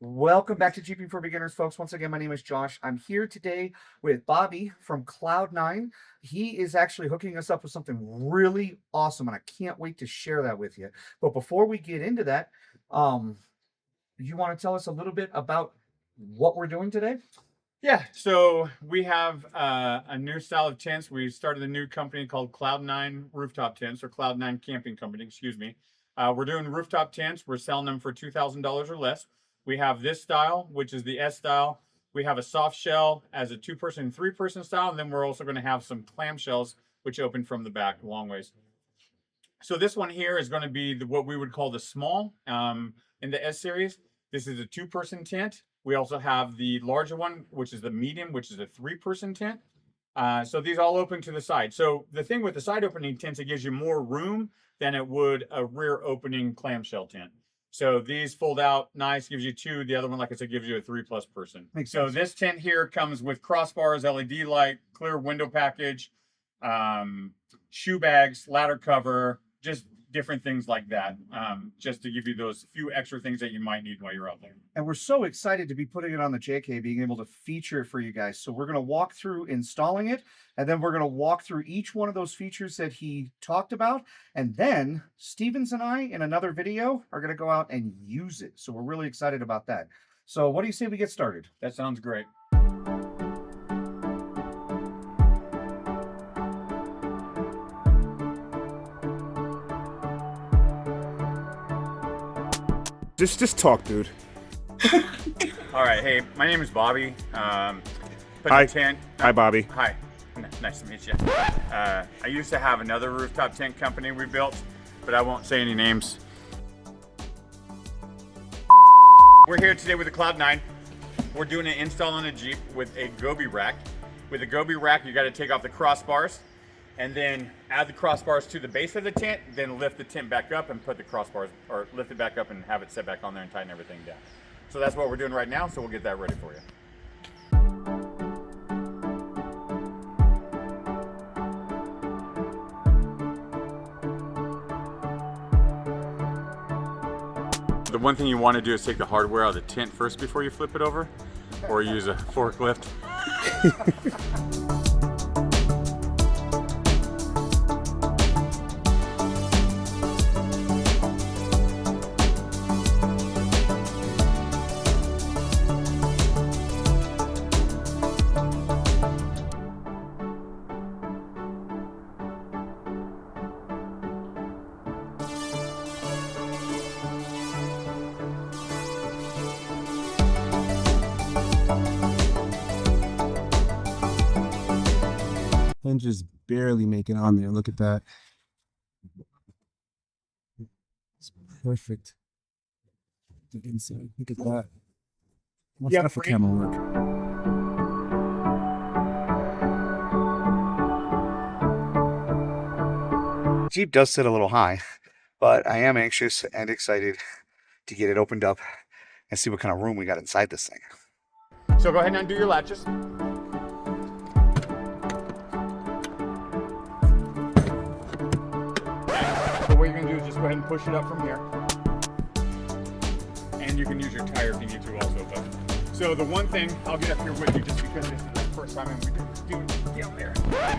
Welcome back to GP for Beginners, folks. Once again, my name is Josh. I'm here today with Bobby from Cloud9. He is actually hooking us up with something really awesome, and I can't wait to share that with you. But before we get into that, you want to tell us a little bit about what we're doing today? Yeah, so we have a new style of tents. We started a new company called Cloud9 Rooftop Tents, or Cloud9 Camping Company, excuse me. We're doing rooftop tents. We're selling them for $2,000 or less. We have this style, which is the S style. We have a soft shell as a 2-person, 3-person style, and then we're also going to have some clamshells, which open from the back a long ways. So this one here is going to be what we would call the small in the S series. This is a 2-person tent. We also have the larger one, which is the medium, which is a 3-person tent. So these all open to the side. So the thing with the side opening tents, it gives you more room than it would a rear opening clamshell tent. So these fold out nice, gives you 2. The other one, like I said, gives you a 3+ person. Makes so sense. This tent here comes with crossbars, LED light, clear window package, shoe bags, ladder cover, just different things like that, just to give you those few extra things that you might need while you're out there. And we're so excited to be putting it on the JK, being able to feature it for you guys. So we're going to walk through installing it, and then we're going to walk through each one of those features that he talked about. And then Stevens and I, in another video, are going to go out and use it. So we're really excited about that. So what do you say we get started? That sounds great. Just talk, dude. All right, hey, my name is Bobby. Hi. Tent. Hi, Bobby. Hi, nice to meet you. I used to have another rooftop tent company we built, but I won't say any names. We're here today with the Cloud9. We're doing an install on a Jeep with a goby rack. With a goby rack, you got to take off the crossbars and then add the crossbars to the base of the tent, then lift the tent back up and put the crossbars, or lift it back up and have it set back on there and tighten everything down. So that's what we're doing right now, so we'll get that ready for you. The one thing you want to do is take the hardware out of the tent first before you flip it over, or use a forklift. Hinges barely make it on there. Look at that. It's perfect. The inside. Look at that. What's that for camera work? Jeep does sit a little high, but I am anxious and excited to get it opened up and see what kind of room we got inside this thing. So go ahead and undo your latches. So what you're going to do is just go ahead and push it up from here. And you can use your tire if you need to also. But so the one thing, I'll get up here with you just because this is the first time we do it down there.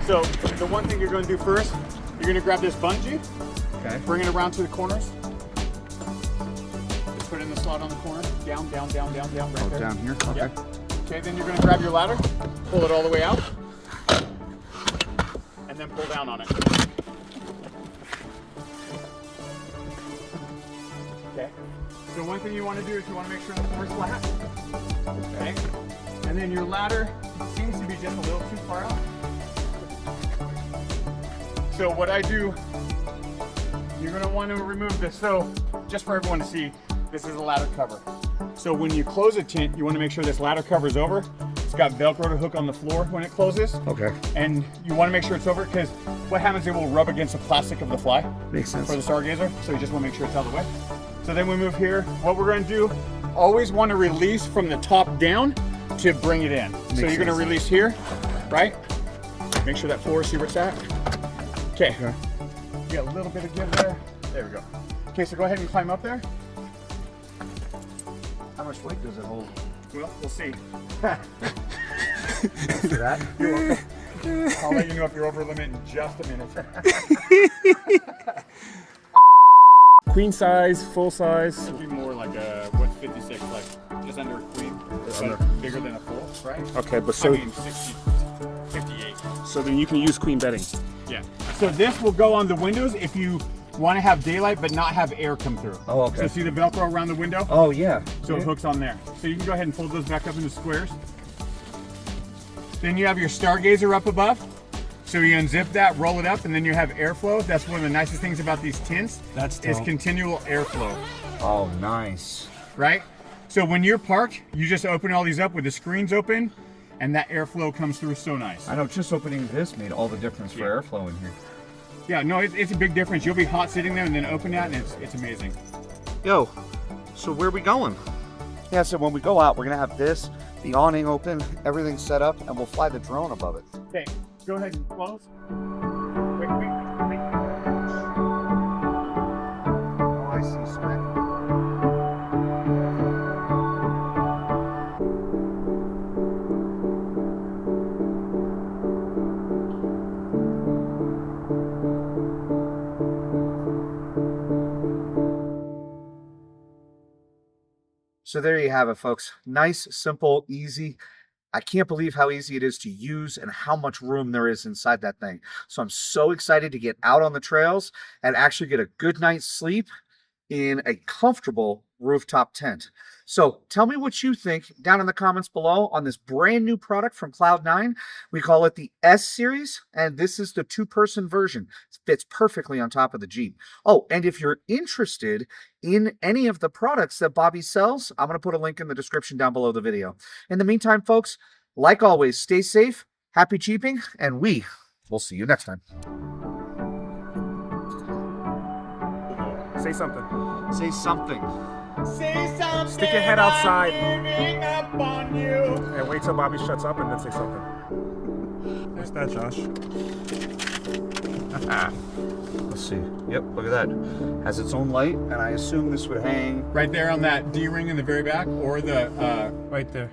So the one thing you're going to do first, you're going to grab this bungee, Okay. bring it around to the corners. Just put it in the slot on the corner. Down, down, down, down, down, right there. Down here? Okay. Yep. Okay, then you're going to grab your ladder, pull it all the way out, and then pull down on it. Okay. So one thing you want to do is you want to make sure the floor is flat. Okay. And then your ladder seems to be just a little too far out. So what I do, you're going to want to remove this. So just for everyone to see, this is a ladder cover. So when you close a tent, you want to make sure this ladder cover is over. It's got Velcro to hook on the floor when it closes. Okay. And you want to make sure it's over because what happens, it will rub against the plastic of the fly. Makes sense. For the stargazer. So you just want to make sure it's out of the way. So then we move here. What we're going to do, always want to release from the top down to bring it in. So you're going to release here, right? Make sure that floor, see where it's at. Okay. You got a little bit of give there. There we go. Okay, so go ahead and climb up there. I'm much weight does it hold? Well, we'll see. Thanks for that. You're welcome. I'll let you know if you're over limit in just a minute. Queen size, full size. It'd be more like a, what's 56, like just under a queen, but bigger than a full, right? Okay, but so I mean 60, 58. so then you can use queen bedding. Yeah. So this will go on the windows if you want to have daylight but not have air come through. Oh, okay. So see the Velcro around the window? Oh, yeah. So it hooks on there. So you can go ahead and fold those back up into squares. Then you have your stargazer up above. So you unzip that, roll it up, and then you have airflow. That's one of the nicest things about these tents. That's is dope. continual airflow, Oh, nice. right? So when you're parked, you just open all these up with the screens open, and that airflow comes through so nice. I know just opening this made all the difference for airflow in here. Yeah, no, it's a big difference. You'll be hot sitting there and then open that, and it's amazing. Yo, so where are we going? Yeah, so when we go out, we're gonna have this, the awning open, everything set up, and we'll fly the drone above it. Okay, go ahead and close. Wait. Oh, I see, Swag. So there you have it, folks. Nice, simple, easy. I can't believe how easy it is to use and how much room there is inside that thing. So I'm so excited to get out on the trails and actually get a good night's sleep in a comfortable rooftop tent. So tell me what you think down in the comments below on this brand new product from Cloud9. We call it the S series, and this is the 2-person version. It fits perfectly on top of the Jeep. Oh, and if you're interested in any of the products that Bobby sells, I'm going to put a link in the description down below the video. In the meantime, folks, like always, stay safe, happy Jeeping, and we will see you next time. Say something. Say something. Say something. Stick your head outside. I'm giving up on you. And wait till Bobby shuts up and then say something. What's that, Josh? Let's see. Yep, look at that. Has its own light, and I assume this would hang. Right there on that D-ring in the very back, or the Right there.